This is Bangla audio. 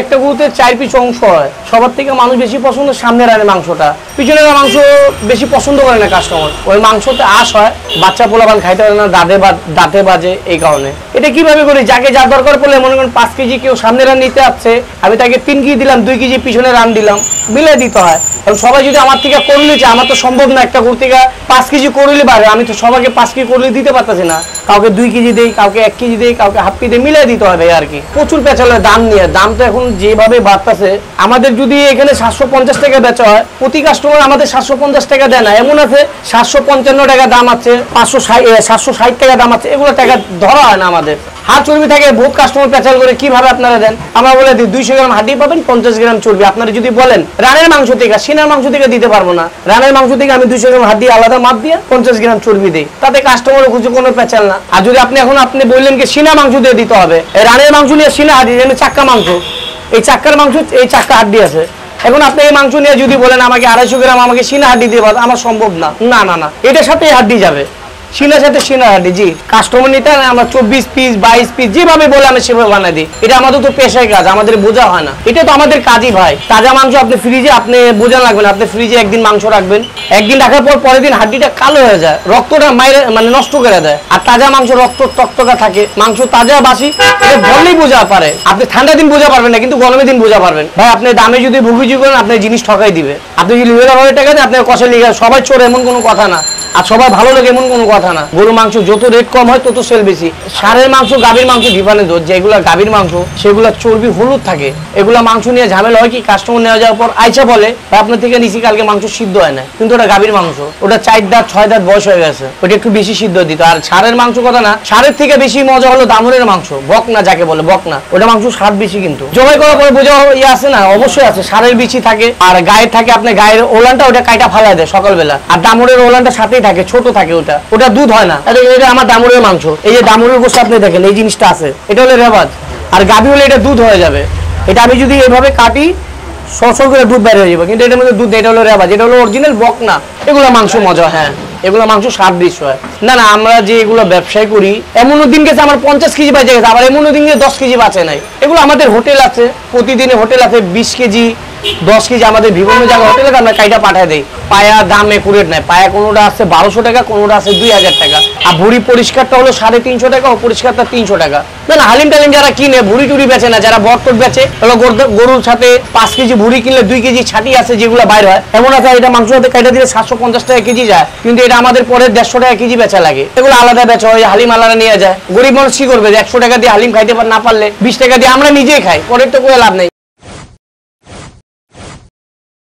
একটা গরুতে 4 পিস অংশ হয়, সবার থেকে মানুষ বেশি পছন্দ সামনের রানের মাংসটা, পিছনের মাংস বেশি পছন্দ করে না কাস্টমার। ওই মাংসতে আঁশ হয়, বাচ্চা পোলাপান খাইতে পারে না, দাঁতে বাজে, এই কারণে। এটা কিভাবে করি, যাকে যা দরকার পড়লে মনে করেন 5 কেজি কেউ সামনে রান নিতে আসছে, আমি তাকে 3 কেজি দিলাম, 2 কেজি পিছনে রান দিলাম, মিলে দিতে হয়। এবং সবাই যদি আমার থেকে করলে চায়, আমার তো সম্ভব না একটা গরু থেকে 5 কেজি করলে পারে, আমি তো সবাইকে 5 কেজি করলে দিতে পারতেছি না। কাউকে 2 কেজি দেই, কাউকে 1 কেজি দেই, কাউকে হাফ কেজি মিলে দিতে হবে আর কি। প্রচুর পেঁচালের দাম নিয়ে, দাম তো এখন যেভাবে বাড়তেছে, আমাদের যদি এখানে 750 টাকা বেচা হয়, প্রতি কাস্টমার আমাদের 750 টাকা দেয় না, এমন আছে 755 টাকা দাম আছে, 760 টাকা দাম আছে, এগুলো টাকা ধরা হয় না আমাদের। হাড় চর্বি থাকে, বহুত কাস্টমার পেঁচাল করে কিভাবে আপনারা দেন, আমরা বলে দিই 200 গ্রাম হাড্ডি পাবেন, 50 গ্রাম চর্বি। আপনারা যদি বলেন রানের মাংস থেকে, সিনার মাংস থেকে দিতে পারবো না, রানের মাংস থেকে আমি 200 গ্রাম হাড্ডি আলাদা মাপ দিয়ে 50 গ্রাম চর্বি দিই, তাতে কাস্টমার খুঁজে কোনো পেঁচাল না। আর যদি আপনি বললেন কি সিনা মাংস দিয়ে দিতে হবে, রানের মাংস নিয়ে সিনা হাড্ডি, যেমন চাক্কা মাংস, এই চাক্কার মাংস, এই চাক্কা হাড্ডি আছে, এখন আপনি এই মাংস নিয়ে যদি বলেন আমাকে 250 গ্রাম আমাকে সিনা হাড্ডি দিয়ে, আমার সম্ভব না, না না না, এটার সাথে হাড্ডি যাবে, সিনার সাথে সিনা হাড্ডি। জি, কাস্টমার নিতে আমরা 24 পিস 22 পিস যেভাবে বলে আমি সেভাবে বানাই দিই। এটা আমাদের তো পেশায় কাজ, আমাদের বোঝা হয় না, এটা তো আমাদের কাজই ভাই। তাজা মাংস আপনি ফ্রিজে, আপনি বোঝা লাগবে না, আপনি ফ্রিজে একদিন মাংস রাখবেন, একদিন রাখার পর পরের দিন হাড্ডিটা কালো হয়ে যায়, রক্তটা মানে নষ্ট করে দেয়। আর তাজা মাংস রক্ত টকটকা থাকে, মাংস তাজা বাসি, এটা বললেই বোঝা পারে। আপনি ঠান্ডা দিন বোঝা পারবেন না, কিন্তু গরমের দিন বোঝা পারবেন। ভাই আপনি দামে যদি ভুগিজি করেন, আপনার জিনিস ঠকাই দিবে। আপনি যদি লিভার ভাবে টাকা দেন, আপনার কষে লিখে সবাই চোর, এমন কোনো কথা না, আর সবাই ভালো লাগে এমন কোনো কথা না। গরু মাংস যত রেট কম হয় তত সেল বেশি। ষাঁড়ের মাংস গাভীর মাংস ডিফারেন্স, যেগুলো গাভীর মাংস সেগুলো চর্বি হলুদ থাকে, এগুলা মাংস নিয়ে ঝামেলা হয় কি, কাস্টমার নেওয়া যাওয়ার পর আইসা বলে আপনার থেকে নিচি কালকে মাংস সিদ্ধ হয় না, কিন্তু ওটা গাভীর মাংস, ওটা 4 দাঁত 6 দাঁত বয়স হয়ে গেছে, ওটা একটু বেশি সিদ্ধ দিত। আর ষাঁড়ের মাংস কথা না, ষাঁড়ের থেকে বেশি মজা হলো দামুরের মাংস, বকনা যাকে বলে, বকনা, ওটা মাংস স্বাদ বেশি। কিন্তু জবাই করার পরে বোঝা আছে না, অবশ্যই আছে, ষাঁড়ের বেশি থাকে, আর গায়ের থাকে আপনার গায়ের ওলানটা, ওটা কাইটা ফালা দেয় সকালবেলা, আর দামুরের ওলানটা সাথেই থাকে, ছোট থাকে, ওটা দুধ হয় না। এটা আমার দামুরের মাংস, এই যে দামুরের গোশত আপনি দেখেন, এই জিনিসটা আছে, এটা হলো রেওয়াজ। আর গাভী হলে এটা দুধ হয়ে যাবে, এটা আমি যদি এইভাবে কাটি সরসর করে দুধ বের হয়ে যাবে, কিন্তু এটার মধ্যে দুধ, এটা হলো রেওয়াজ, এটা হলো অরিজিনাল বকনা। এগুলো মাংস মজা, হ্যাঁ এগুলো মাংস স্বাদ বেশি হয়। না না, আমরা যে এগুলো ব্যবসায় করি, এমনও দিন গেছে আমার 50 কেজি বাঁচে গেছে, আবার এমনও দিন গেছে 10 কেজি বাঁচে নাই। এগুলো আমাদের হোটেল আছে, প্রতিদিনে হোটেল আছে, 20 কেজি 10 কেজি আমাদের বিভিন্ন জায়গায় হোটেলে আমরা কাইটা পাঠায় দেই। পায়া দাম একুরেট নাই, পায়া কোনোটা আছে 1200 টাকা, কোনোটা আছে 2000 টাকা। আর ভুড়ি পরিষ্কারটা হলো 350 টাকা, ও পরিষ্কারটা 300 টাকা। না না, হালিম টালিম যারা কিনে ভুড়ি টুড়ি বেচে না, যারা বটটট বেচে, হলো গরুর সাথে 5 কেজি ভুড়ি কিনলে 2 কেজি ছাটি আছে যেগুলো বাইর হয়, এমন আছে এটা মাংস সাথে কাইটা দিলে 750 টাকা কেজি যায়, কিন্তু এটা আমাদের পরে 150 টাকা কেজি বেচা লাগে। এগুলো আলাদা বেচা হয়, হালিম আলাদা নিয়ে যায়। গরিব মানুষ কি করবে, 100 টাকা দিয়ে হালিম খাইতে না পারলে 20 টাকা দিয়ে আমরা নিজেই খাই, পরের তো কোনো লাভ নেই।